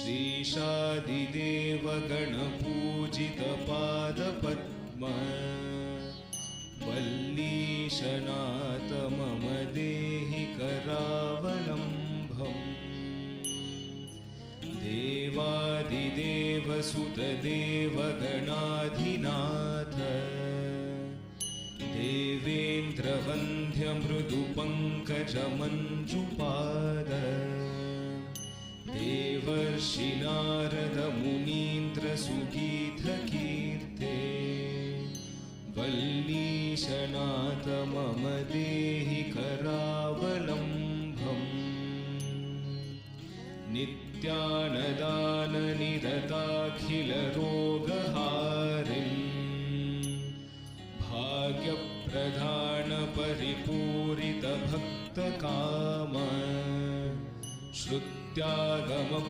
शेषादिदेव गणपूजितपादपद्म वल्लीशनाथ मम देहि करावलम्बम् देवादिदेव सुतदेव गणाधिनाथ देवेन्द्रवन्द्य मृदुपङ्कजमञ्जुपाद देवर्षि नारद मुनीन्द्र सुगीतकीर्ते वल्लीशनाथ मम देहि करावलम्बम् नित्यानदाननिरताखिलरोगहारिन् भाग्यप्रधानपरिपूरितभक्तकाम श्रुत्यागम